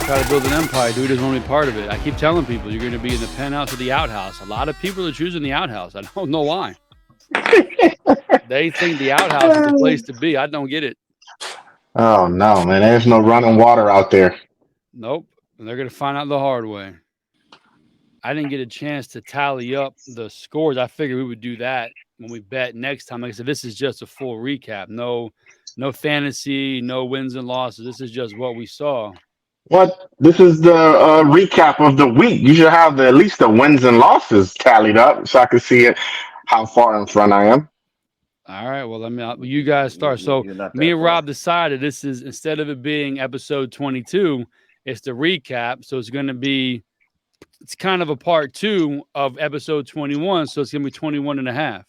try to build an empire, dude, is only part of it. I keep telling people you're going to be in the penthouse or the outhouse. A lot of people are choosing the outhouse. I don't know why. They think the outhouse is the place to be. I don't get it. Oh no, man! There's no running water out there. Nope. And they're going to find out the hard way. I didn't get a chance to tally up the scores. I figured we would do that when we bet next time. Like I said, this is just a full recap. No fantasy, no wins and losses. This is just what we saw. What? This is the recap of the week. You should have at least the wins and losses tallied up, so I can see it, how far in front I am. All right. Well, you guys start. So me and Rob decided this is, instead of it being episode 22, it's the recap. So it's going to be, it's kind of a part 2 of episode 21. So it's going to be 21 and a half.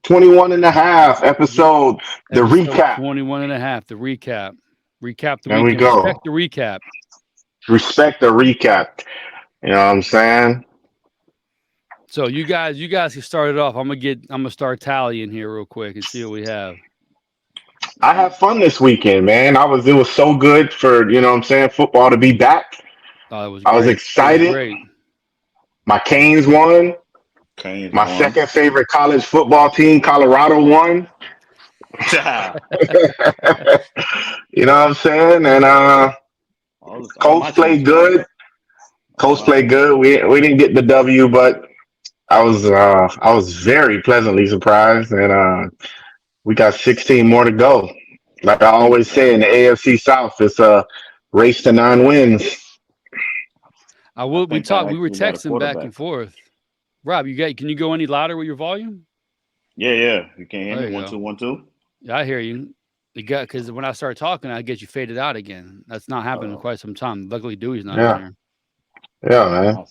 21 and a half episode, the recap. 21 and a half, the recap. Recap the There weekend. we go. Respect the recap. Respect the recap. You know what I'm saying? So you guys can start it off. I'm gonna start tallying here real quick and see what we have. I had fun this weekend, man. It was so good for, you know what I'm saying, football to be back. Oh, it was I was great. excited. It was great. My Canes won. My second favorite college football team, Colorado, won. You know what I'm saying? And Colts played good. Colts played good. We didn't get the W, but I was very pleasantly surprised, and we got 16 more to go. Like I always say in the AFC South, it's a race to 9 wins. We were texting back and forth. Rob, can you go any louder with your volume? Yeah. You can't hear me. 1 2 1 2. Yeah, I hear you. Because when I start talking, I get you faded out again. That's not happened in quite some time. Luckily, Dewey's not in here. Yeah, man.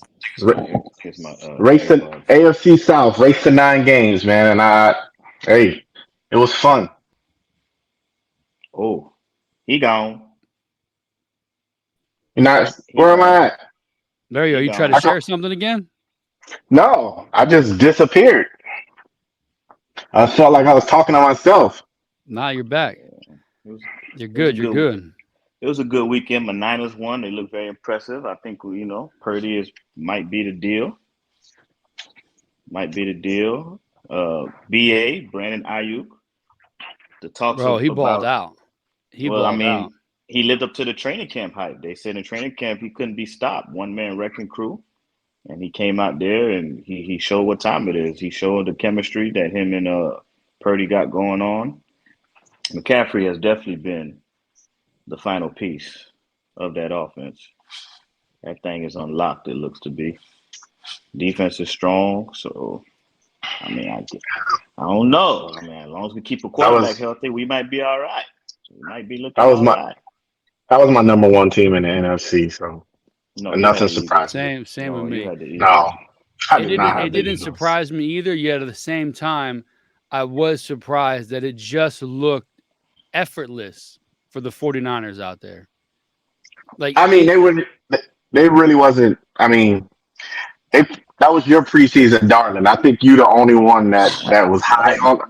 Race to AFC South, race to 9 games, man. And it was fun. Oh, he gone. Where am I at? There you go. You try to share something again? No, I just disappeared. I felt like I was talking to myself. Nah, you're back. You're good. You're good. It was a good weekend. My Niners won. They look very impressive. I think, Purdy might be the deal. BA, Brandon Ayuk. The talks. Bro, he balled out. He lived up to the training camp hype. They said in training camp he couldn't be stopped. One-man wrecking crew. And he came out there and he showed what time it is. He showed the chemistry that him and Purdy got going on. McCaffrey has definitely been the final piece of that offense. That thing is unlocked, it looks to be. Defense is strong, so I don't know. As long as we keep a quarterback healthy, we might be all right. We might be looking all right. That was my number 1 team in the NFC, so nothing surprised me. Same with me. No. It didn't surprise me either, yet at the same time, I was surprised that it just looked effortless for the 49ers out there. Like, they really wasn't. That was your preseason darling. I think you're the only one that was high on them.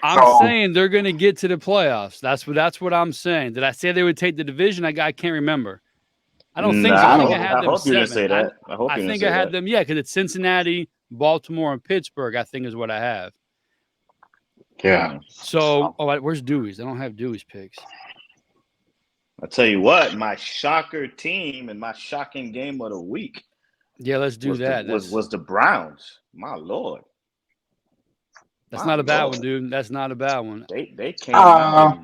I'm saying they're going to get to the playoffs. That's what I'm saying. Did I say they would take the division? I can't remember. I don't think so. I think I had them. I hope you didn't say that. I think I had them. Yeah, because it's Cincinnati, Baltimore, and Pittsburgh. I think is what I have. Yeah. So, where's Dewey's? I don't have Dewey's picks. I'll tell you what, my shocker team and my shocking game of the week. Yeah, let's do that. Was the Browns. My Lord. That's not a bad one, dude. That's not a bad one. They came out.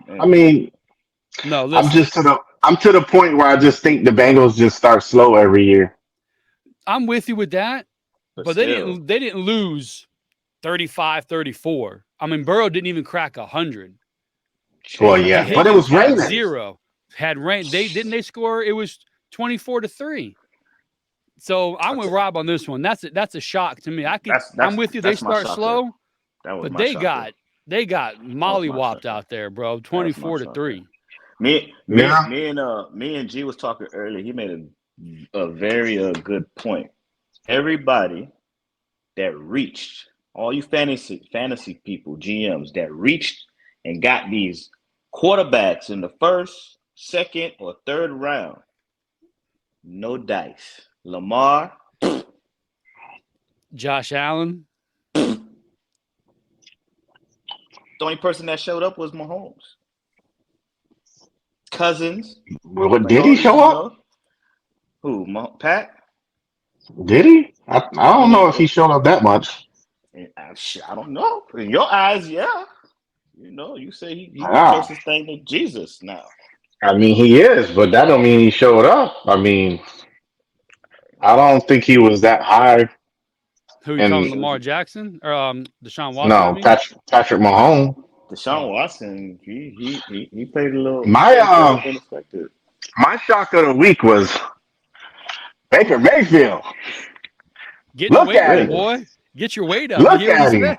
No, listen. I'm to the point where I just think the Bengals just start slow every year. I'm with you with that, but they didn't lose 35-34. Burrow didn't even crack 100. Well, yeah, but it was raining. 0 had rain. They score. It was 24-3. So I'm with Rob on this one. That's a shock to me. I'm with you. They start slow, but they got mollywopped out there, bro. 24-3. Me and G was talking earlier. He made a very good point. Everybody that reached, all you fantasy people, GMs that reached and got these quarterbacks in the first, second or third round. No dice. Lamar. Josh Allen. The only person that showed up was Mahomes. Cousins. Well, did he show up? Who? Pat? Did he? I don't know if he showed up that much. I don't know. In your eyes, yeah. You know, you say he's the closest thing to Jesus now. I mean, he is, but that don't mean he showed up. I mean, I don't think he was that high. Who you calling, Lamar Jackson or Deshaun Watson? No, Patrick Mahomes. Deshaun Watson, he played a little. My shock of the week was Baker Mayfield. Look at him, boy. Get your weight up. Look at him.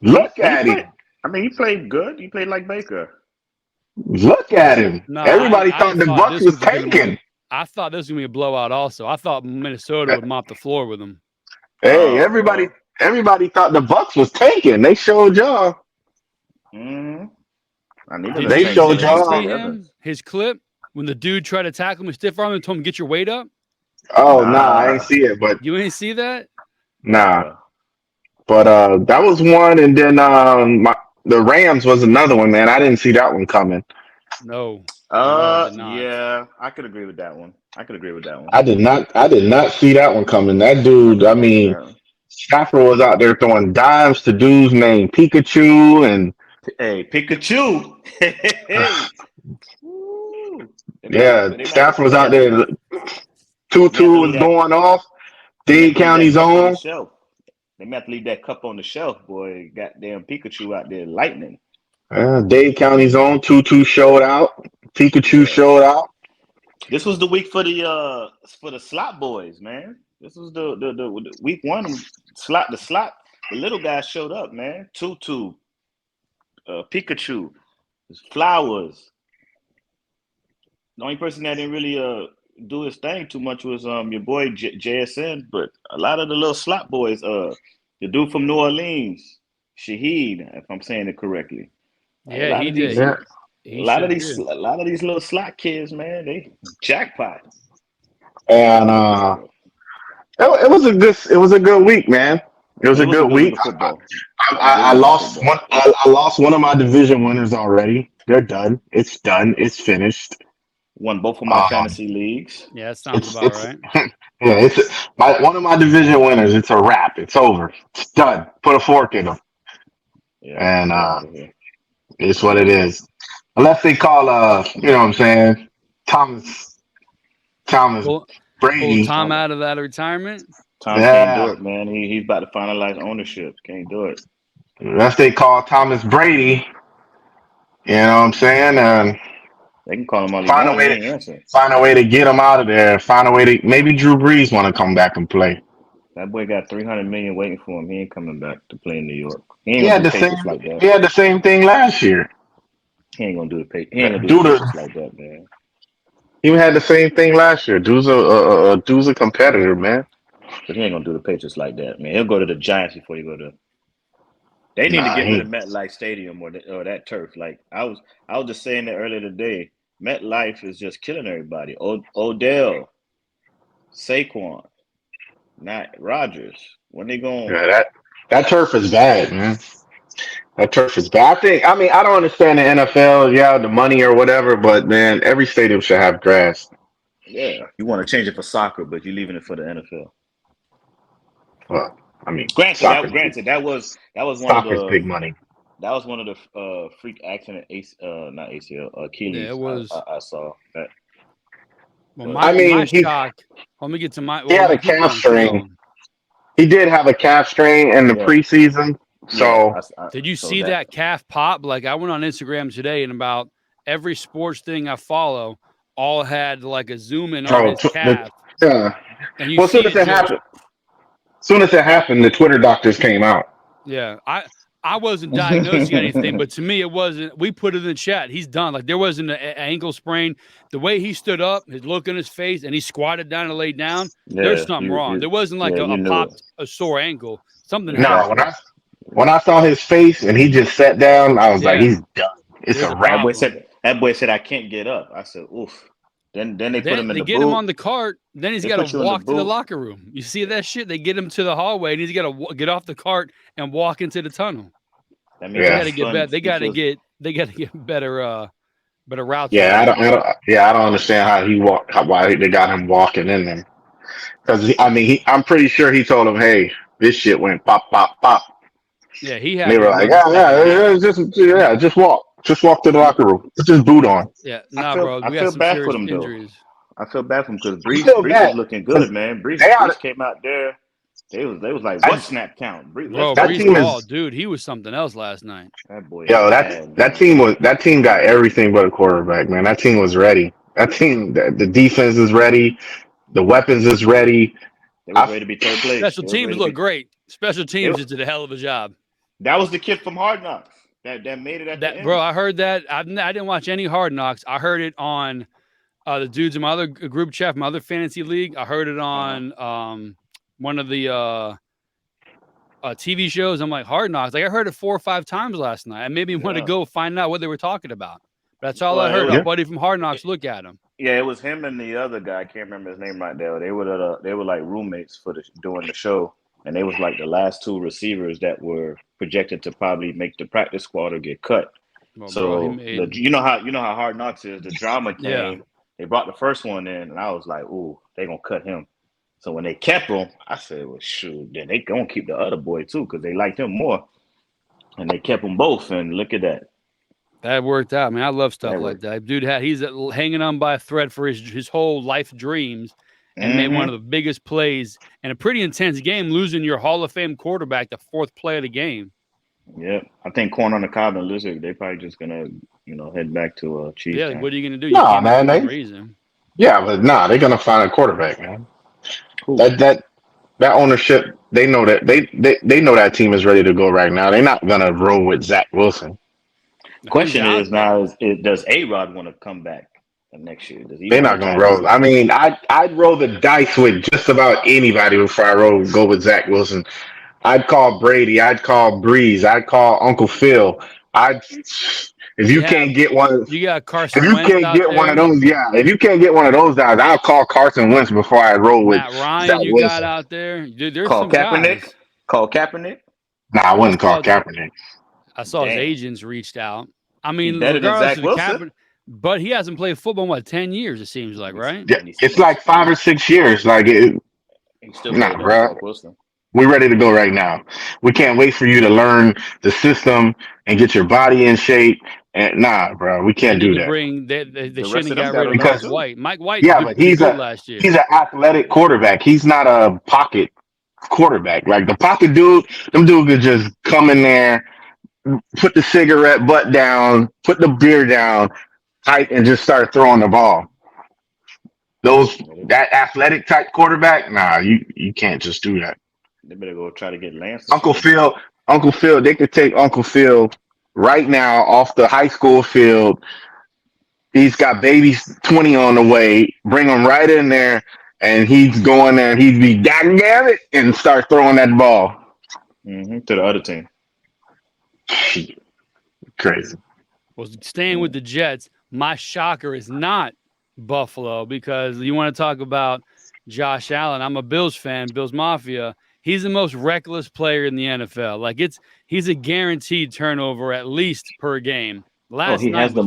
Look at him. I mean, he played good. He played like Baker. Look at him. No, everybody thought the Bucs was tanking. I thought this was going to be a blowout also. I thought Minnesota would mop the floor with them. Hey, everybody thought the Bucs was tanking. They showed y'all. They showed y'all. His clip, when the dude tried to tackle him and stiff arm him and told him, get your weight up. Oh, nah, I ain't see it. But you ain't see that? Nah. But that was one. And then the Rams was another one, man. I didn't see that one coming. No. Yeah, I could agree with that one. I did not see that one coming. That dude, I mean, Stafford was out there throwing dimes to dudes named Pikachu and Pikachu. Yeah, Stafford was out there. Tutu was going off. Dade County's own. They might have to leave that cup on the shelf, boy. Goddamn Pikachu out there lightning. Dade County's own. Tutu showed out. Pikachu showed out. This was the week for the slot boys, man. This was the week one. The little guy showed up, man. Tutu, Pikachu, Flowers. The only person that didn't really do his thing too much was your boy JSN, but a lot of the little slot boys, the dude from New Orleans, Shaheed, if I'm saying it correctly. Yeah, he did. A lot of these little slot kids, man, they jackpot. And it was a good week, man. It was a good week. I lost one. I lost one of my division winners already. They're done. It's done. It's finished. Won both of my fantasy leagues. Yeah, that sounds about right. Yeah, it's one of my division winners. It's a wrap. It's over. It's done. Put a fork in them. Yeah, and it's what it is. Unless they call you know what I'm saying, Thomas Brady. Pull Tom out of that retirement. Tom can't do it, man. He's about to finalize ownership. Can't do it. Unless they call Thomas Brady. You know what I'm saying? And they can call him on find a way to get him out of there. Find a way to maybe Drew Brees want to come back and play. That boy got $300 million waiting for him. He ain't coming back to play in New York. He had the same thing last year. He ain't gonna do the Patriots like that, man. He had the same thing last year. Dude's a competitor, man. But he ain't gonna do the Patriots like that, man. He'll go to the Giants before he go to. They need to get rid of MetLife Stadium or that turf. Like I was just saying that earlier today. MetLife is just killing everybody. Odell, Saquon, not Rodgers. When they going? Yeah, that turf is bad, man. That turf is bad. I don't understand the NFL, the money or whatever, but man, every stadium should have grass. Yeah, you want to change it for soccer, but you're leaving it for the NFL. Well, I mean, granted, that was one of the big money. That was one of the freak accident, not ACL, Achilles. Yeah, it was. I saw that. Well, my shock. Let me get to my. He had a calf strain. He did have a calf strain in the preseason. So, did you see that calf pop? Like I went on Instagram today, and about every sports thing I follow, all had like a zoom in on his calf. Yeah. And you see soon as it happened, the Twitter doctors came out. Yeah, I wasn't diagnosing anything, but to me it wasn't. We put it in the chat. He's done. Like there wasn't an ankle sprain. The way he stood up, his look on his face, and he squatted down and laid down. There's something wrong. There wasn't like a sore ankle. Something happened. When I saw his face and he just sat down, I was like, he's done. It's a wrap. That boy said, "I can't get up." I said, "Oof." Then they put him in the get boot. him on the cart. Then he's got to walk to the locker room. You see that shit? They get him to the hallway, and he's got to get off the cart and walk into the tunnel. That means they got to get better. They got to get better routes. Yeah, I don't understand why they got him walking in there. Because I'm pretty sure he told him, "Hey, this shit went pop, pop, pop." Yeah, he had. And they were like, just walk to the locker room. Put this boot on. Yeah, bro. I feel bad for them injuries. Though. I feel bad for him because Brees is looking good, man. Brees came out there. They was like, what snap count? Brees dude, he was something else last night. That boy. Yo, that team got everything but a quarterback, man. That team was ready. That team, the defense is ready. The weapons is ready. They were ready to be third place. Special teams look great. Special teams did a hell of a job. That was the kid from Hard Knocks that made it at the end. Bro, I heard that. I didn't watch any Hard Knocks. I heard it on the dudes in my other group chat, my other fantasy league. I heard it on one of the TV shows. I'm like, Hard Knocks. Like, I heard it 4 or 5 times last night. I maybe want to go find out what they were talking about. That's all I heard. A buddy from Hard Knocks look at him. Yeah, it was him and the other guy. I can't remember his name right there. They were like roommates doing the show, and they was like the last 2 receivers that were projected to probably make the practice squad or get cut. Well, so you know how Hard Knocks is. The drama came. Yeah. They brought the first one in, and I was like, "Ooh, they gonna cut him." So when they kept him, I said, "Well, shoot, then they gonna keep the other boy too because they liked him more." And they kept them both, and look at that. That worked out, man. I love stuff like that. Dude, he's hanging on by a thread for his whole life dreams and made one of the biggest plays in a pretty intense game, losing your Hall of Fame quarterback the 4th play of the game. Yeah, I think Corn on the Cob and Lizard, they're probably just gonna, head back to Chiefs. Yeah, what are you gonna do? No, man, they're gonna find a quarterback, man. Cool. That ownership, they know that they know that team is ready to go right now. They're not gonna roll with Zach Wilson. The question is now: does A-Rod want to come back next year? They're not gonna roll. I mean, I'd roll the dice with just about anybody before I go with Zach Wilson. I'd call Brady. I'd call Breeze. I'd call Uncle Phil. If you can't get one, you got Carson. If you can't get one of those, if you can't get one of those guys, I'll call Carson Wentz before I roll with Matt Ryan. Zach you Wilson. Got out there. Dude, there's call some Kaepernick. Guys. Call Kaepernick. Nah, I wouldn't call Kaepernick. I saw his agents reached out. I mean, better than Zach Wilson. Kaepernick, but he hasn't played football in 10 years. It seems like, right? Yeah, it's like 5 or 6 years. Like bro. We're ready to go right now. We can't wait for you to learn the system and get your body in shape. And bro, we can't do that. They shouldn't have got rid of Mike White. Mike White, but he's last year. He's an athletic quarterback. He's not a pocket quarterback. Like the pocket dude, them dudes could just come in there, put the cigarette butt down, put the beer down, tight, and just start throwing the ball. That athletic type quarterback, you can't just do that. They better go try to get Lance. Uncle Phil, they could take Uncle Phil right now off the high school field. He's got babies 20 on the way. Bring him right in there, and he's going there, and he'd be daggone and start throwing that ball to the other team. Crazy. Well, staying with the Jets, my shocker is not Buffalo, because you want to talk about Josh Allen. I'm a Bills fan, Bills Mafia. He's the most reckless player in the NFL. Like he's a guaranteed turnover at least per game. He has the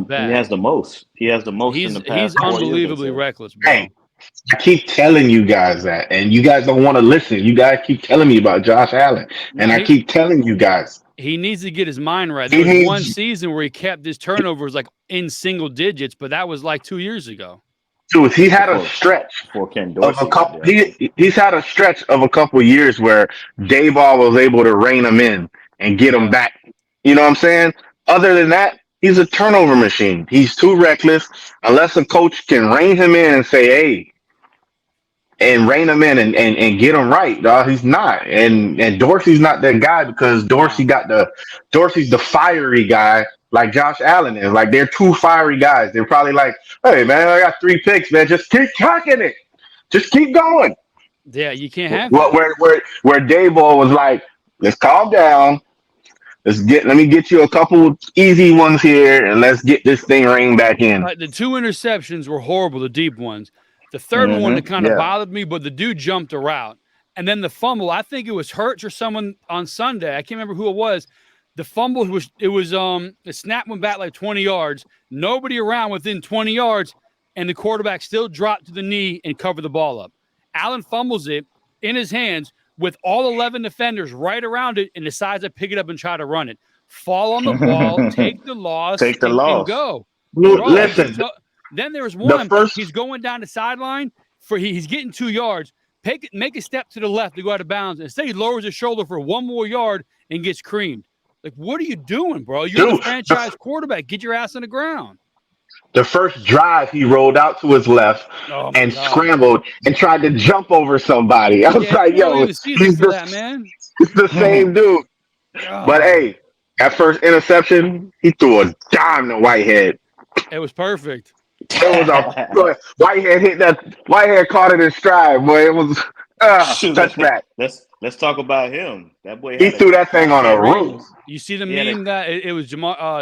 most. He has the most in the past. He's unbelievably reckless, bro. Hey, I keep telling you guys that, and you guys don't want to listen. You guys keep telling me about Josh Allen, and I keep telling you guys. He needs to get his mind right. There was one season where he kept his turnovers like in single digits, but that was like 2 years ago. Dude, he had a stretch of a couple. He's had a stretch of a couple years where Dayball was able to rein him in and get him back. You know what I'm saying? Other than that, he's a turnover machine. He's too reckless. Unless a coach can rein him in and say, "Hey," and rein him in and get him right, dog. He's not. And Dorsey's not that guy, because Dorsey's the fiery guy. Like Josh Allen is. Like, they're 2 fiery guys. They're probably like, "Hey, man, I got 3 picks, man. Just keep kicking it. Just keep going." Yeah, you can't have where Dayball was like, "Let's calm down. Let me get you a couple easy ones here, and let's get this thing reined back in. The 2 interceptions were horrible, the deep ones. The third one that kind of bothered me, but the dude jumped a route. And then the fumble, I think it was Hurts or someone on Sunday. I can't remember who it was. The fumble the snap went back like 20 yards. Nobody around within 20 yards, and the quarterback still dropped to the knee and covered the ball up. Allen fumbles it in his hands with all 11 defenders right around it and decides to pick it up and try to run it. Fall on the ball, take the loss, and go. Listen. Then there was one. He's going down the sideline he's getting 2 yards. Make a step to the left to go out of bounds. Instead, he lowers his shoulder for 1 more yard and gets creamed. Like, what are you doing, bro? You're the franchise quarterback. Get your ass on the ground. The first drive, he rolled out to his left and scrambled and tried to jump over somebody. I was like, yo, he's the same dude. But hey, that first interception, he threw a dime to Whitehead. It was perfect. It was Whitehead caught it in stride, boy. It was touchback. Let's talk about him. That boy, he threw that thing on a roof. You see the meme that it was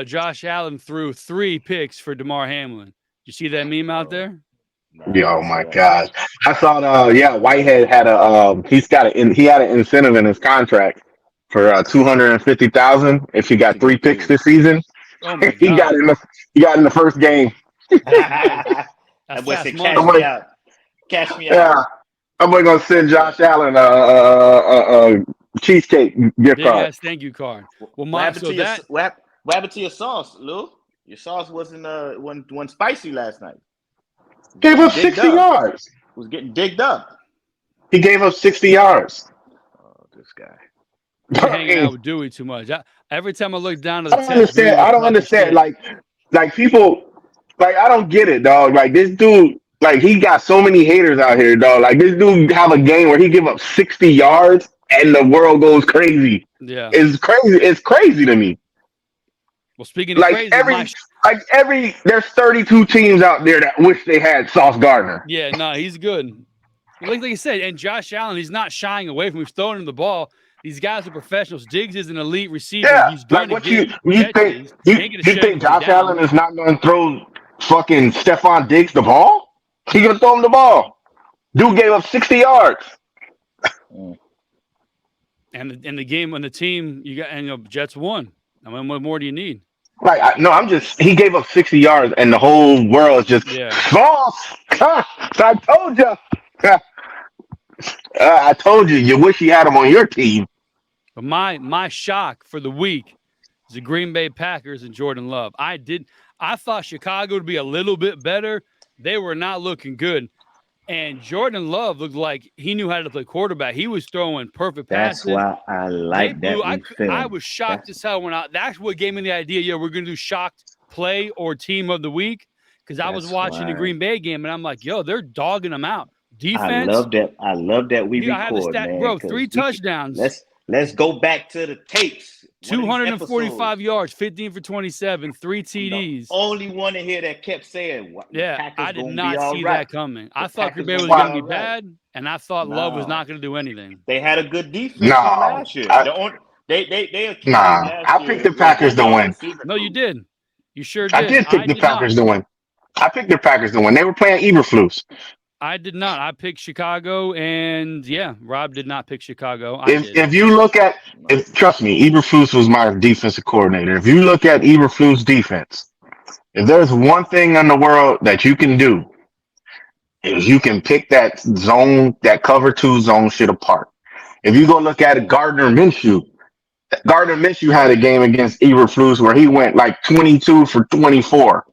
Josh Allen threw 3 picks for DeMar Hamlin. You see that meme out there? Oh my gosh! I saw Whitehead had he had an incentive in his contract for $250,000 if he got 3 picks this season. Oh my he got in the first game. That boy said, cash me out. Yeah, I'm gonna send Josh Allen a cheesecake gift card. Yes, thank you card. Well, what happened to your sauce, Lou? Your sauce wasn't spicy last night. Gave up 60 yards. Was getting digged up. He gave up 60 yards. Oh, this guy. You're hanging out with Dewey too much. Every time I look down to the I don't understand. Like people, like I don't get it, dog. Like this dude, like he got so many haters out here, dog. Like this dude have a game where he give up 60 yards and the world goes crazy. Yeah, it's crazy. It's crazy to me. Well, speaking of crazy, there's 32 teams out there that wish they had Sauce Gardner. Yeah, no, he's good. Like you said, and Josh Allen, he's not shying away from. He's throwing him the ball. These guys are professionals. Diggs is an elite receiver. Yeah, he's going like to you think Josh Allen is not going to throw fucking Stephon Diggs the ball? He's going to throw him the ball. Dude gave up 60 yards. And the game on the team, Jets won. I mean, what more do you need? He gave up 60 yards and the whole world is just false. I told you. I told you. You wish you had him on your team. But my shock for the week is the Green Bay Packers and Jordan Love. I thought Chicago would be a little bit better. They were not looking good. And Jordan Love looked like he knew how to play quarterback. He was throwing perfect passes. That's why I like that. I was shocked as hell that's what gave me the idea. Yeah, we're going to do shocked play or team of the week. Because I was watching the Green Bay game and I'm like, yo, they're dogging them out. Defense. I love that we record, I have the stat, man, bro. 3 touchdowns. Let's go back to the tapes. 245 yards, 15 for 27, 3 TDs. The only one in here that kept saying, I did not see that coming. I thought Green Bay was going to be bad, and I thought Love was not going to do anything. They had a good defense last year. I picked the Packers to win. No, you did. You sure did. I did pick the Packers to win. I picked the Packers to win. They were playing Eberflus. I did not. I picked Chicago, and Rob did not pick Chicago. If you look at, trust me, Eberflus was my defensive coordinator. If you look at Eberflus' defense, if there's one thing in the world that you can do, is you can pick that zone, that cover 2 zone shit apart. If you go look at it, Gardner Minshew had a game against Eberflus where he went like 22 for 24.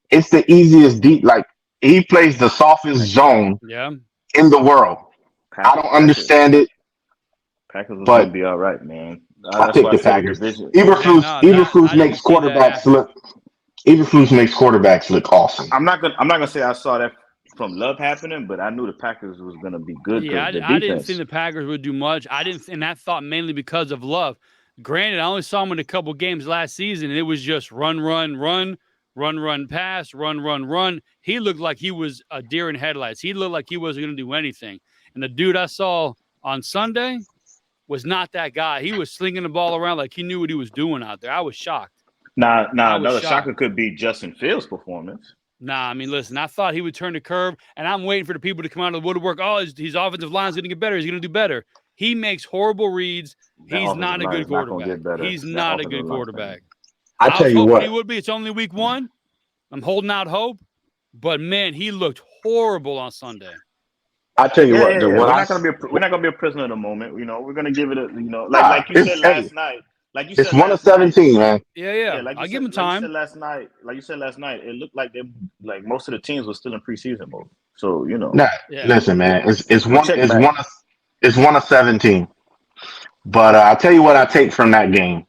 It's the easiest he plays the softest zone in the world. I don't understand it. Packers will be all right, man. I pick the Packers. Eberflus makes quarterbacks look. Eberflus makes quarterbacks look awesome. I'm not gonna say I saw that from Love happening, but I knew the Packers was gonna be good. Yeah, I didn't think the Packers would do much. And I thought mainly because of Love. Granted, I only saw him in a couple games last season, and it was just run, pass, run. He looked like he was a deer in headlights. He looked like he wasn't going to do anything. And the dude I saw on Sunday, was not that guy. He was slinging the ball around like he knew what he was doing out there. I was shocked. Now another shocker could be Justin Fields' performance. Nah, I mean, listen, I thought he would turn the curve, and I'm waiting for the people to come out of the woodwork. Oh, his offensive line's going to get better. He's going to do better. He makes horrible reads. He's not a good quarterback. He's not a good quarterback. I tell you what, he would be. It's only week 1. I'm holding out hope, but man, he looked horrible on Sunday. I tell you what, we're not gonna be a prisoner of the moment. You know, we're gonna give it like you said last night. Like you said, it's 1 of 17, man. Yeah. I'll give him time. Like you said last night, it looked like most of the teams were still in preseason mode. So listen, man, it's 1 of 17. But I tell you what, I take from that game.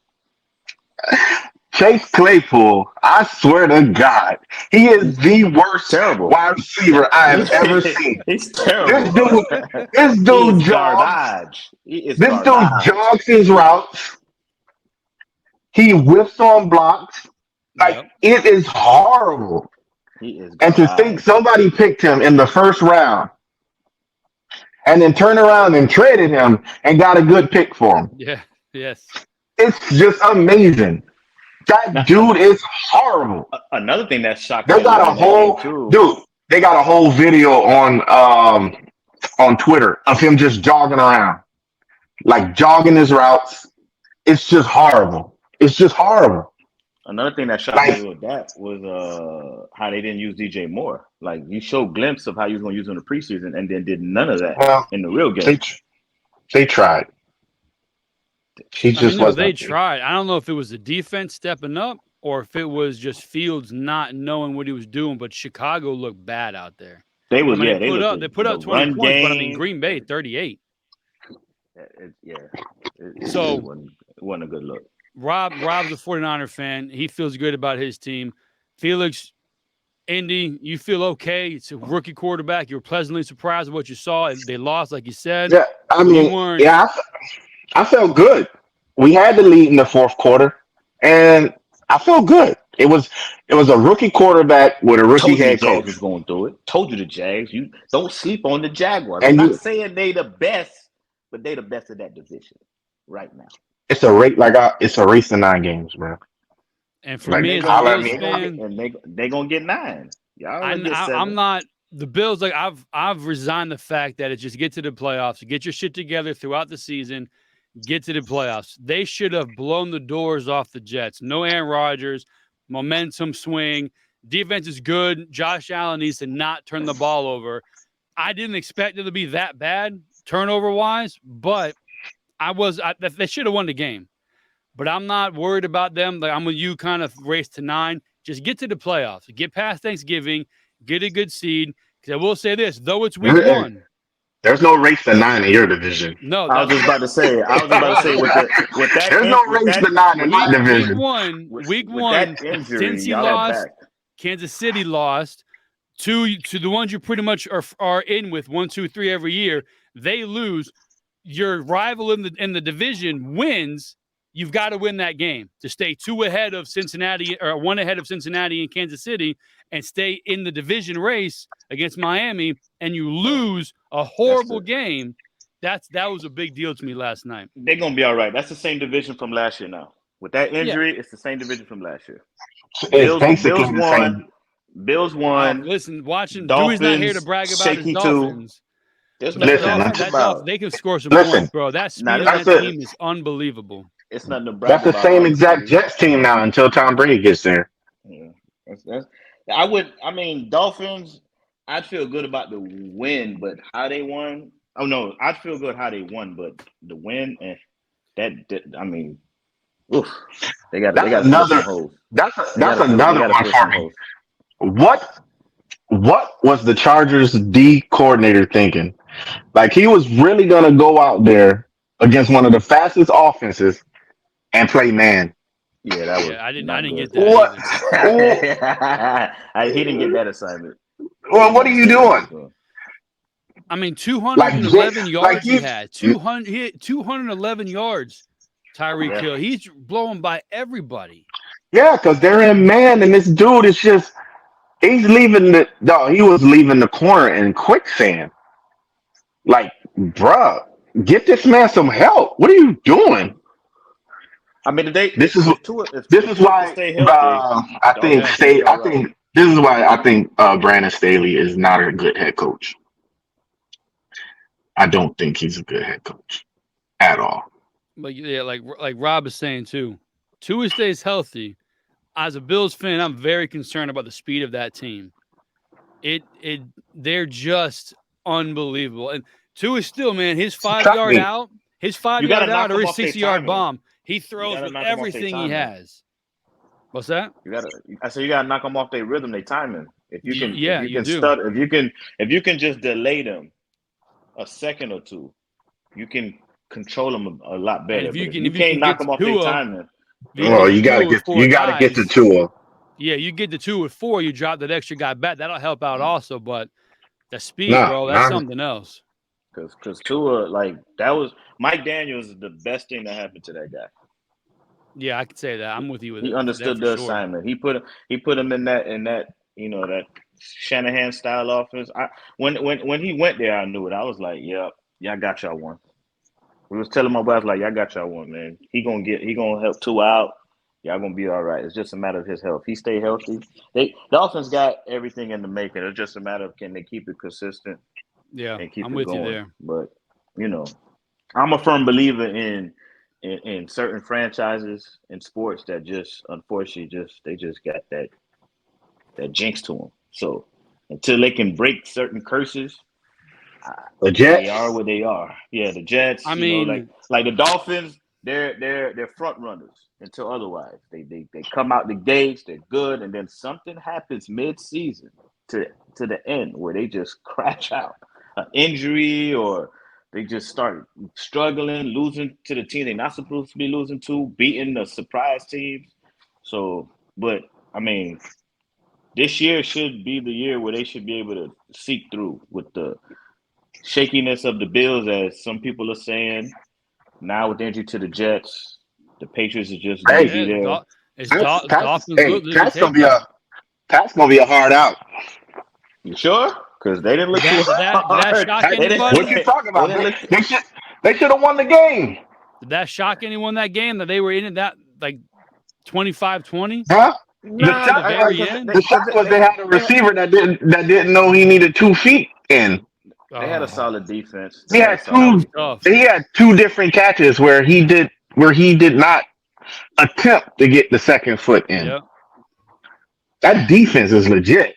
Chase Claypool, I swear to God, he is the worst wide receiver I have ever seen. He's terrible. This dude jogs. This dude jogs his routes. He whiffs on blocks. It is horrible. He is. And to think somebody picked him in the first round and then turned around and traded him and got a good pick for him. Yeah. Yes. It's just amazing. That dude is horrible. Another thing that's shocking. They got a whole video on Twitter of him just jogging around, like jogging his routes. It's just horrible. Another thing that shocked me with that was how they didn't use DJ Moore. Like, you showed a glimpse of how you was going to use him in the preseason, and then did none of that in the real game. They tried. He just wasn't. They tried. I don't know if it was the defense stepping up or if it was just Fields not knowing what he was doing. But Chicago looked bad out there. They put up 20 points, but I mean Green Bay 38. It wasn't a good look. Rob's a 49er fan. He feels good about his team. Felix, Indy, you feel okay. It's a rookie quarterback. You were pleasantly surprised with what you saw. They lost, like you said. Yeah, I felt good. We had the lead in the fourth quarter, and I felt good. It was a rookie quarterback with a rookie head coach. Was going through it. Told you the Jags. You don't sleep on the Jaguars. I'm not saying they the best, but they the best of that division right now. It's a race. It's a race to 9 games, bro. And for me, as a Bills fan, and they gonna get 9. I'm not the Bills. Like I've resigned the fact that it's just get to the playoffs, get your shit together throughout the season. Get to the playoffs. They should have blown the doors off the Jets. No Aaron Rodgers, momentum swing. Defense is good. Josh Allen needs to not turn the ball over. I didn't expect it to be that bad turnover-wise, but they should have won the game. But I'm not worried about them. Like, I'm with you, kind of race to 9. Just get to the playoffs. Get past Thanksgiving. Get a good seed. Because I will say this, though it's week 1. There's no race to 9 in your division. No, I was just about to say. With that. There's no race to 9 in my division. Week one. Cincy lost. Kansas City lost. To the ones you pretty much are in with 1, 2, 3 every year. They lose. Your rival in the division wins. You've got to win that game to stay 2 ahead of Cincinnati or 1 ahead of Cincinnati and Kansas City and stay in the division race against Miami, and you lose a horrible game. That was a big deal to me last night. They're going to be all right. That's the same division from last year now. With that injury, it's the same division from last year. Bills won. Listen, watching Dewey's not here to brag about his Dolphins. They can score some points, bro. That speed on that team is unbelievable. It's nothing to brag about. That's the same exact Jets team now until Tom Brady gets there. Yeah. Dolphins, I'd feel good about the win, but how they won. Oh no, I'd feel good how they won, but the win and they got another holes. That's another one for me. What was the Chargers D coordinator thinking? Like, he was really gonna go out there against one of the fastest offenses and play man. Yeah, that was. I didn't get that. He didn't get that assignment. Well, what are you doing? I mean, 211 yards he had. 211 yards. Tyreek Hill. He's blowing by everybody. Yeah, because they're in man, and this dude is just. He was leaving the corner in quicksand. Like, bruh, Get this man some help. What are you doing? I mean, This is if this is Tua can why stay healthy, I think Dolphins should be all I right. think this is why I think Brandon Staley is not a good head coach. I don't think he's a good head coach at all. But yeah, like Rob is saying too, Tua stays healthy. As a Bills fan, I'm very concerned about the speed of that team. It they're just unbelievable. And Tua is still, man, his Trust 5 yard me. out, You got to knock or them his off their 60-yard timing. bomb, he You throws got to with knock them off their everything he timing. has. What's that? I said you got to knock them off their rhythm, their timing. If you can, Yeah, if you you can do. start, if you can just delay them a second or two, you can control them a lot better. And if you But you can't can knock get them to off their Tua, timing. Well, you gotta with get 4 to guys, Tua. yeah, you get the 2 with 4, you drop that extra guy back. That'll help out also. But the speed, Nah, bro, that's nah. something else. Because Tua, like that was Mike Daniels is the best thing that happened to that guy. Yeah, I could say that. I'm with you with He it. understood the assignment. He put him in that that Shanahan style offense. When he went there, I knew it. I was like, yeah, I got y'all one. We was telling my wife like, y'all got y'all one, man. He gonna help Tua out. Y'all gonna be all right. It's just a matter of his health. He stay healthy. The offense got everything in the making. It's just a matter of can they keep it consistent. Yeah, And keep I'm it with going. you there. But I'm a firm believer in certain franchises in sports that just unfortunately they just got that jinx to them. So until they can break certain curses, The Jets. they are what they are. Yeah, the Jets. I mean, like the Dolphins, they're front runners until otherwise. They come out the gates, they're good, and then something happens mid-season to the end where they just crash out, an injury or they just start struggling, losing to the team they're not supposed to be losing to, beating the surprise teams. So, but I mean, this year should be the year where they should be able to seek through with the shakiness of the Bills, as some people are saying. Now with the injury to the Jets, the Patriots is just going to be there. Dolphins. Pat's gonna be a hard out. You sure? Because they didn't look too Did that hard. shock anybody? What you talking about? They should have won the game. Did that shock anyone that game that they were in it that like 25-20? Huh? The shock was they had a receiver that didn't know he needed 2 feet in. They had a solid defense. He had two different catches where he did not attempt to get the second foot in. Yep. That defense is legit.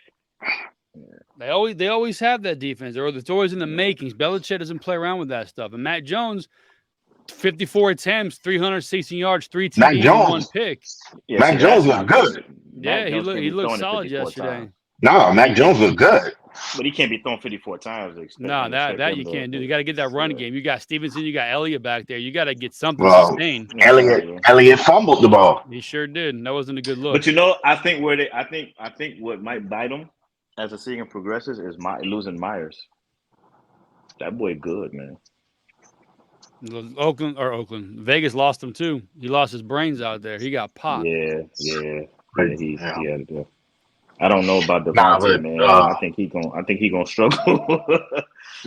They always have that defense, or it's always in the makings. Belichick doesn't play around with that stuff. And Matt Jones, 54 attempts, 316 yards, 3 TDs, and 1 pick. Yeah, Mac Jones looked good. Yeah, he looked solid yesterday. No, Mac Jones looked good. But he can't be thrown 54 times. No, that you can't do. You got to get that run game. You got Stevenson, you got Elliott back there. You got to get something sustained. Elliott fumbled the ball. He sure did. That wasn't a good look. But I think what might bite him as the season progresses is losing Myers. That boy good, man. Vegas lost him too. He lost his brains out there. He got popped. Yeah. I don't know about Devontae, man. I think he gonna struggle.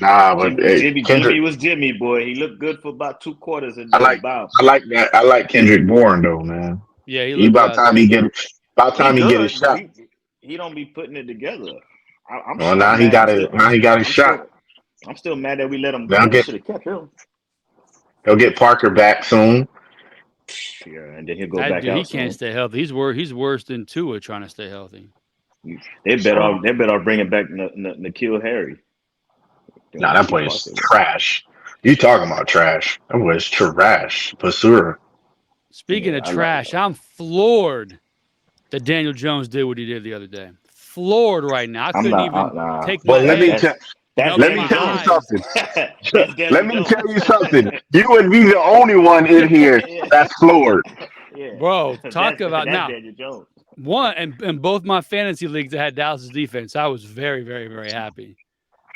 But Jimmy was Jimmy, boy. He looked good for about 2 quarters and I like that. I like Kendrick Bourne though, man. Yeah, about time he get his shot. He don't be putting it together. Now he got his shot. I'm still mad that we let him go. Should have kept him. He'll get Parker back soon. Yeah, and then he'll go back out. He can't stay healthy. He's worse than Tua trying to stay healthy. They better bringing back N'Keal Harry. Nah, that boy is trash. You talking about trash? That boy is trash. Basura. Speaking of trash, I'm floored that Daniel Jones did what he did the other day. Floored right now. I couldn't even take my head. Let me tell you something. Let me tell you something. You would be the only one in here that's floored. Yeah. Bro, talk about now. Daniel Jones. One, and both my fantasy leagues that had Dallas' defense, I was very, very, very happy.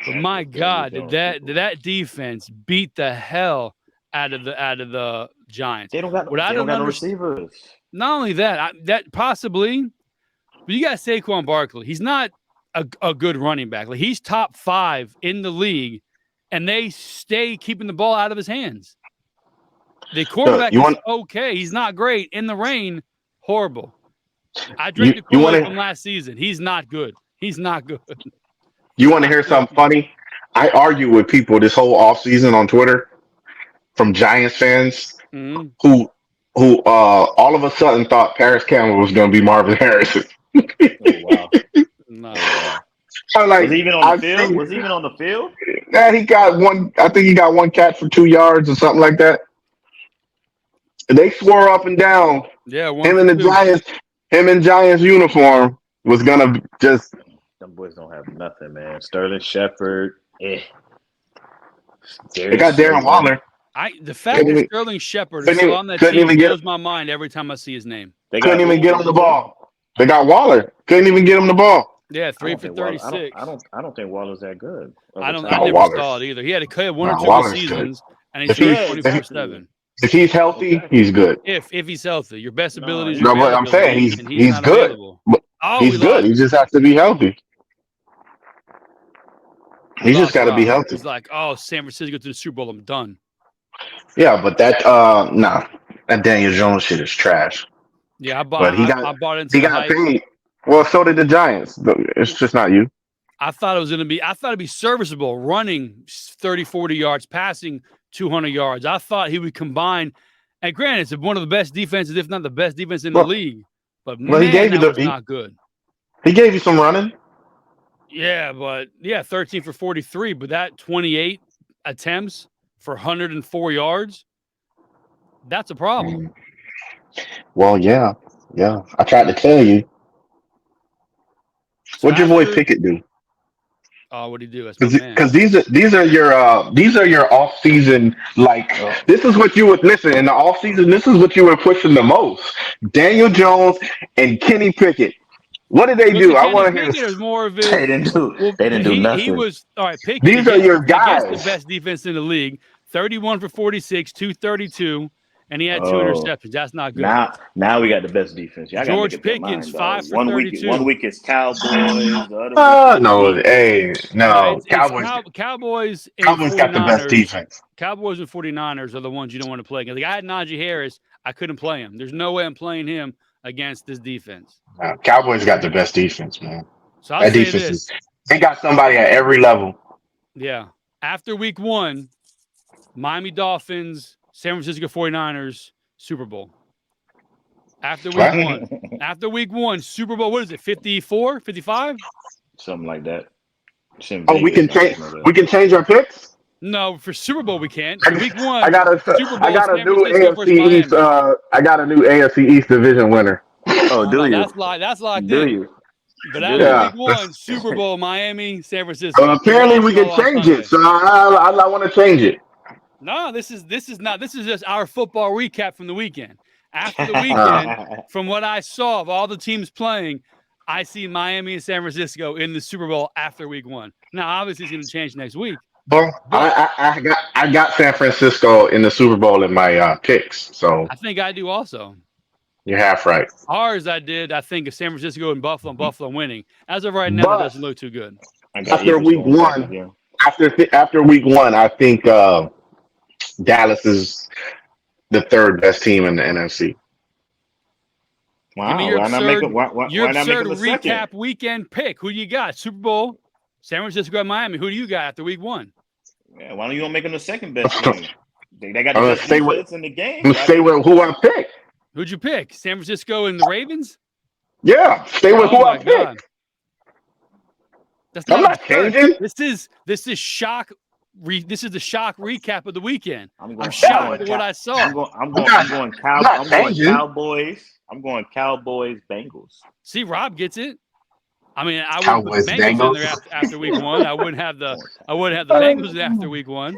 But my God, did that defense beat the hell out of the Giants? They don't got no receivers. Not only that, that possibly, but you got Saquon Barkley. He's not a good running back. Like, he's top 5 in the league and they stay keeping the ball out of his hands. The quarterback is okay. He's not great. In the rain, horrible. I drank the Kool-Aid from last season. He's not good. He's not good. You want to hear something funny? I argue with people this whole offseason on Twitter from Giants fans who all of a sudden thought Paris Campbell was going to be Marvin Harrison. Oh, wow. No. Like, was he even on the field? Was he even on the field? Yeah, he got one. I think he got one catch for 2 yards or something like that. They swore up and down. Yeah, him in Giants uniform was gonna just. Them boys don't have nothing, man. Sterling Shepard. They got Darren Waller. The fact that Sterling Shepard is still on that team blows my mind every time I see his name. They couldn't even get him the ball. They got Waller. Couldn't even get him the ball. Yeah, 3 for 36. I don't think Waller's that good. I never saw it either. He had a one or two good seasons, and he's 24/7. If he's healthy, he's good. If he's healthy, your best ability is your best ability. I'm saying he's good. He's good. He just has to be healthy. He just got to be healthy. He's like, San Francisco to the Super Bowl, I'm done. Yeah, but that that Daniel Jones shit is trash. Yeah, I bought into he got paid. Well, so did the Giants. It's just not you. I thought it'd be serviceable, running 30, 40 yards, passing 200 yards. I thought he would combine. And granted, it's one of the best defenses, if not the best defense in the league. But he gave you not good. He gave you some running. Yeah, 13 for 43, but that 28 attempts for 104 yards, that's a problem. Well, yeah. I tried to tell you. So what'd your boy Pickett do? Oh, what'd he do? Because these are your off season, like this is what you would listen in the off season. This is what you were pushing the most. Daniel Jones and Kenny Pickett. What did they do? I want to hear. Pickett is more of They didn't do nothing. He was all right. Pickett. These are your guys. Against the best defense in the league. 31 for 46, 232. And he had 2 interceptions. That's not good. Now we got the best defense. George Pickens, 5 for 32. One week it's Cowboys. No. Cowboys got the best defense. Cowboys and 49ers are the ones you don't want to play against. Like, I had Najee Harris. I couldn't play him. There's no way I'm playing him against this defense. Cowboys got the best defense, man. So I'll say this. They got somebody at every level. Yeah. After week 1, Miami Dolphins, San Francisco 49ers, Super Bowl. After week one, Super Bowl, what is it, 54, 55? Something like that. We can change our picks? No, for Super Bowl we can't. For week 1, I got a new AFC East. I got a new AFC East division winner. Oh, do you? That's locked do in. You? But after week 1, Super Bowl, Miami, San Francisco. Apparently we can change it, so I want to change it. No, this is just our football recap from the weekend. After the weekend, from what I saw of all the teams playing, I see Miami and San Francisco in the Super Bowl after week 1. Now, obviously, it's going to change next week. Well, I got San Francisco in the Super Bowl in my picks, so I think I do also. You're half right. Ours, I think of San Francisco and Buffalo winning. As of right now, it doesn't look too good. After week 1, after week 1, I think Dallas is the 3rd best team in the NFC. Wow! Why not make a recap second? Weekend pick? Who do you got? Super Bowl, San Francisco, and Miami. Who do you got after week 1? Yeah, why don't you make them the second best team? They got the best defense in the game. Let's stay with who I pick. Who'd you pick? San Francisco and the Ravens? Yeah, stay with who I pick. I'm not changing. This is shock. This is the shock recap of the weekend. I'm shocked at what I saw. I'm going Cowboys. I'm going Cowboys Bengals. See, Rob gets it. I mean, I would put Bengals in there after week 1. I wouldn't have the Bengals after week 1.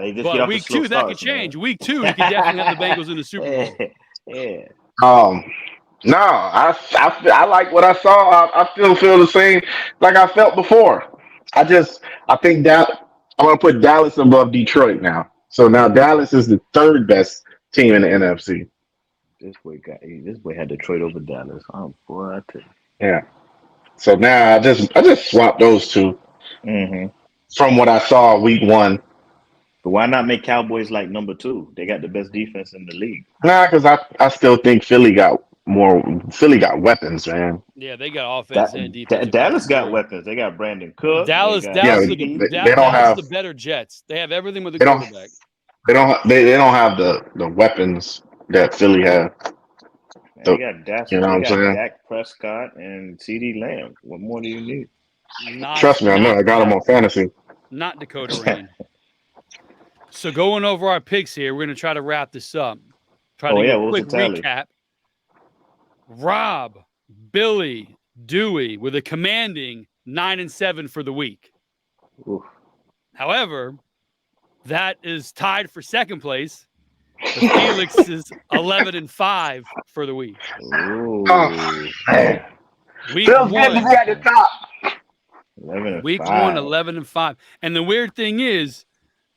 They just but week 2 that could change. Man. Week 2, you could definitely have the Bengals in the Super Bowl. Yeah. No, I like what I saw. I still feel the same like I felt before. I think that I'm gonna put Dallas above Detroit now. So now Dallas is the 3rd best team in the NFC. This boy had Detroit over Dallas. Oh boy, I tell you. Yeah. So now I just swapped those two. Mm-hmm. from what I saw week 1. But why not make Cowboys like number 2? They got the best defense in the league. Nah, because I still think Philly got weapons, man. Yeah, they got offense and defense. Dallas got weapons. They got Brandon Cook. Dallas they is have the better Jets. They have everything with the they don't- quarterback. They don't have the weapons that Philly have. They got Dak, You know what I'm saying? Dak Prescott and CeeDee Lamb. What more do you need? Trust me, I know. I got them on fantasy. Not Dakota Rain. So going over our picks here, we're going to try to wrap this up. Try to get a quick recap. Rob, Billy, Dewey with a commanding 9-7 for the week. Oof. However, that is tied for second place. The Felix is 11-5 for the week. Ooh. Oh, man. Week Feels good to be at the top. Week 1, 11-5. And the weird thing is,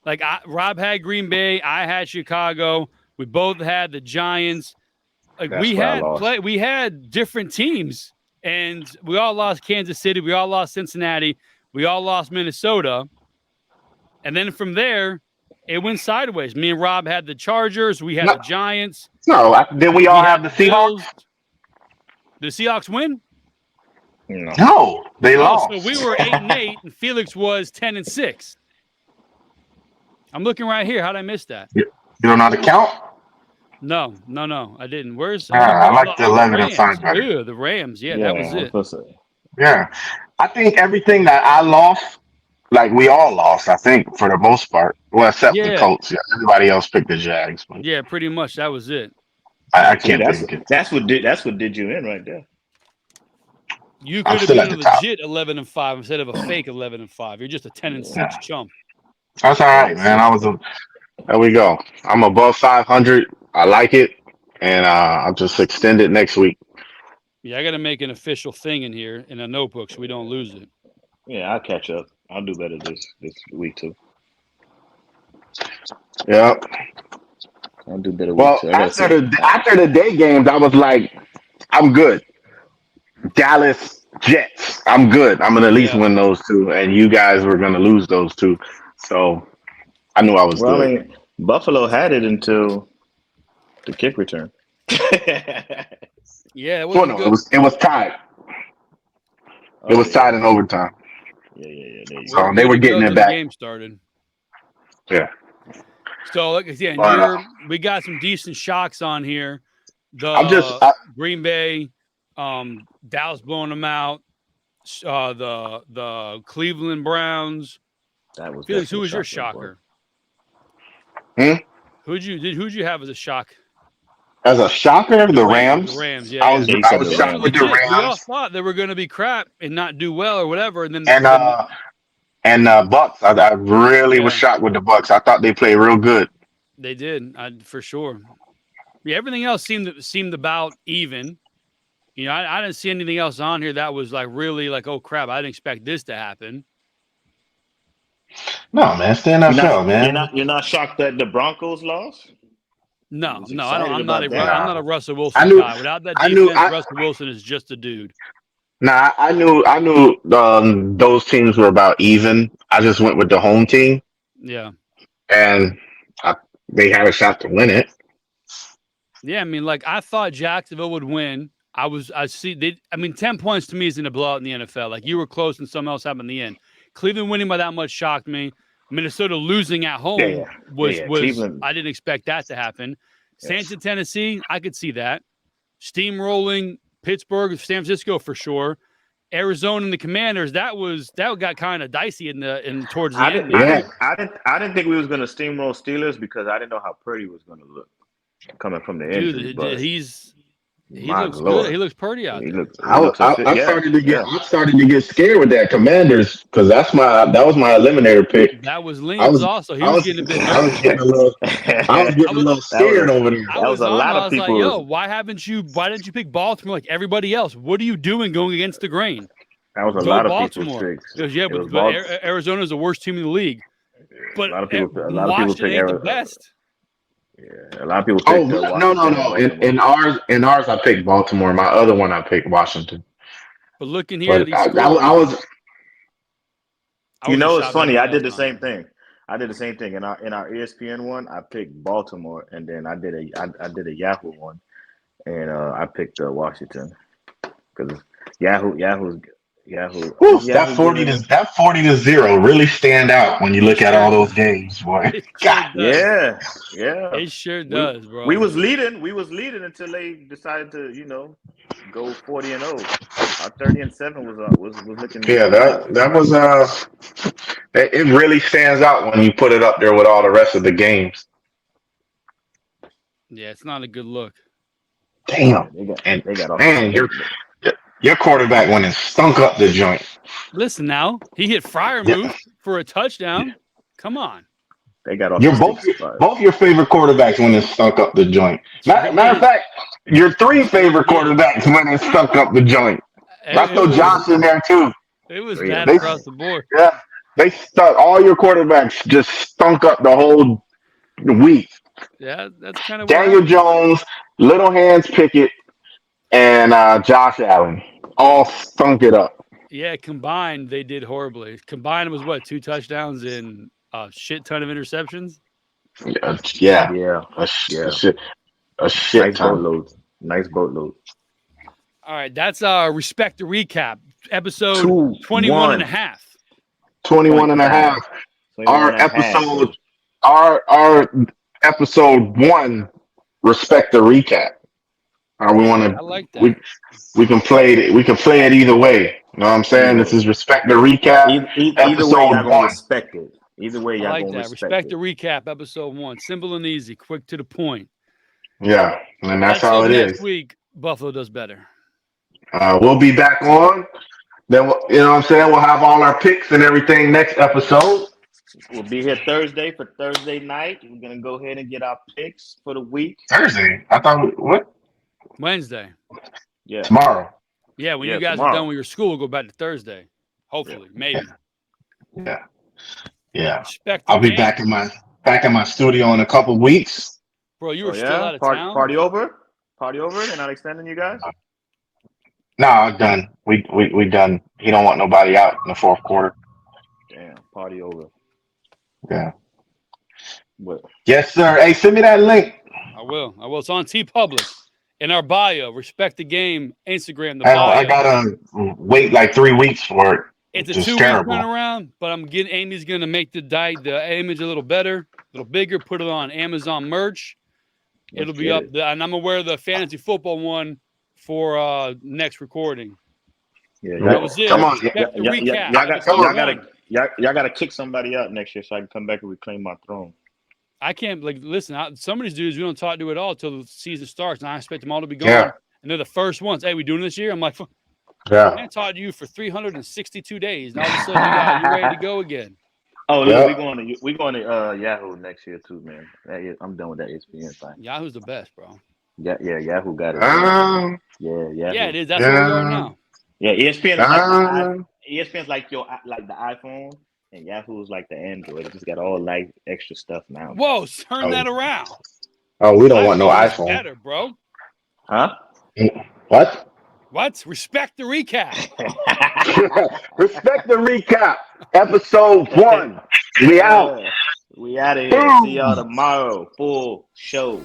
like Rob had Green Bay, I had Chicago. We both had the Giants. Like we had different teams, and we all lost Kansas City. We all lost Cincinnati. We all lost Minnesota. And then from there, it went sideways. Me and Rob had the Chargers. We had the Giants. No, then we all have the Seahawks. Did the Seahawks win? No, they lost. So we were 8-8, and Felix was 10-6. I'm looking right here. How'd I miss that? You don't know how to count? No, I didn't. Where's? I like the 11-5 better. Ew, the Rams. Yeah, that was it. Yeah, I think everything that I lost, like we all lost. I think for the most part, well, except the Colts. Yeah, everybody else picked the Jags. But yeah, pretty much that was it. I can't think it. That's what did you in right there. You could have been a legit 11-5 instead of a fake 11-5. You're just a 10-6 chump. That's all right, man. There we go. I'm above 500. I like it, and I'll just extend it next week. Yeah, I got to make an official thing in here in a notebook so we don't lose it. Yeah, I'll catch up. I'll do better this week too. Yep. I'll do better. Well, after the day games, I was like, I'm good. Dallas Jets, I'm good. I'm gonna at least win those 2, and you guys were gonna lose those 2. So I knew I was good. I mean, Buffalo had it until the kick return. Yeah, it was tied. It was tied in overtime. Yeah. So they were getting it back. The game started. Yeah. So again, we got some decent shocks on here. Green Bay, Dallas blowing them out. The Cleveland Browns. Felix, who was your shocker? Who'd you have as a shock? As a shocker, the Rams. The Rams, yeah. I was shocked with the Rams. We all thought they were going to be crap and not do well or whatever, and then Bucks. I really was shocked with the Bucks. I thought they played real good. They did, for sure. Yeah, everything else seemed about even. You know, I didn't see anything else on here that was like really like, oh crap, I didn't expect this to happen. No, man, stay in NFL, man. You're not shocked that the Broncos lost? No, I'm not a Russell Wilson guy. Without that defense, Russell Wilson is just a dude. Nah, I knew those teams were about even. I just went with the home team. Yeah. And they had a shot to win it. Yeah, I mean, like I thought Jacksonville would win. 10 points to me isn't a blowout in the NFL. Like you were close and something else happened in the end. Cleveland winning by that much shocked me. Minnesota losing at home was Cleveland. I didn't expect that to happen. Saints and Tennessee, I could see that. Steamrolling Pittsburgh, San Francisco for sure. Arizona and the Commanders, that got kind of dicey towards the end. I didn't think we was going to steamroll Steelers because I didn't know how Purdy was going to look coming from the injury. Dude, he looks good. He looks pretty out there. I'm starting to get scared with that Commanders because that was my eliminator pick. That was Liam's also. He was getting a bit nervous. I was getting a little scared over there. That was a lot of people. Like, yo, why didn't you pick Baltimore like everybody else? What are you doing going against the grain? That was a lot of Baltimore. Because but Arizona's the worst team in the league. But a lot of people pick Arizona. The best. Yeah, a lot of people pick no. In ours, I picked Baltimore. My other one, I picked Washington. But looking here, I was You know, it's funny. I did the same thing. In our ESPN one. I picked Baltimore, and then I did a Yahoo one, and I picked Washington because Yahoo. Woo, that 40-0 really stand out when you look at all those games, boy. God. Yeah. It sure does, bro. We was leading until they decided to, go 40-0. Our 30-7 was looking. Yeah, that was it really stands out when you put it up there with all the rest of the games. Yeah, it's not a good look. Damn. They got off. Man, your quarterback went and stunk up the joint. Listen now, he hit Freiermuth for a touchdown. Come on. They got off. Both your favorite quarterbacks went and stunk up the joint. Matter of fact, your 3 favorite quarterbacks went and stunk up the joint. I throw Josh in there too. It was bad across the board. Yeah, they stunk. All your quarterbacks just stunk up the whole week. Yeah, that's kind of Daniel Jones, Little Hands Pickett, and Josh Allen all stunk it up. Yeah, combined they did horribly. Combined was what, 2 touchdowns and a shit ton of interceptions. Yeah. A shit nice ton. Nice boatload. All right, that's our Respect the Recap, episode 21 and a half. 21 and a half. Our episode 1, Respect the Recap. We want to. I like that. We can play it. We can play it either way. You know what I'm saying? This is Respect the Recap. Either way, y'all gonna respect it. Either way, y'all like gonna that. respect the Recap, episode 1, simple and easy, quick to the point. Yeah, and that's how it is. Next week, Buffalo does better. We'll be back on. Then you know what I'm saying. We'll have all our picks and everything next episode. We'll be here Thursday for Thursday night. We're gonna go ahead and get our picks for the week. Thursday? I thought what? Wednesday. Yeah. Tomorrow. Yeah, when you guys are done with your school, we'll go back to Thursday. Hopefully, maybe. Yeah. I'll be back in my studio in a couple weeks. Bro, you were still out of town. Party over. They're not extending you guys. No, I'm done. We done. He don't want nobody out in the fourth quarter. Damn, party over. Yeah. What? Yes, sir. Hey, send me that link. I will. It's on TeePublic. In our bio, Respect the Game, Instagram, the bio. I gotta wait like 3 weeks for it. It's a 2-week turnaround, but Amy's gonna make the image a little better, a little bigger, put it on Amazon merch. It'll be up there, and I'm gonna wear the fantasy football one for next recording. Yeah, that was it. Come on, y'all gotta kick somebody out next year so I can come back and reclaim my throne. I can't listen. Some of these dudes we don't talk to at all until the season starts, and I expect them all to be gone. Yeah. And they're the first ones. Hey, we doing this year? I'm like, I can't talk to you for 362 days, and all of a sudden you're ready to go again. Oh, look, we going to Yahoo next year too, man. I'm done with that ESPN thing. Yahoo's the best, bro. Yeah, Yahoo got it. Yahoo. Yeah, it is. That's where we are now. Yeah, ESPN's like the iPhone. And Yahoo's like the Android. It just got all like extra stuff now. Whoa, turn that around. Oh, we don't want no iPhone. Better, bro. Huh? What? Respect the Recap. Respect the Recap. Episode 1. We out. We out of here. See y'all tomorrow. Full show.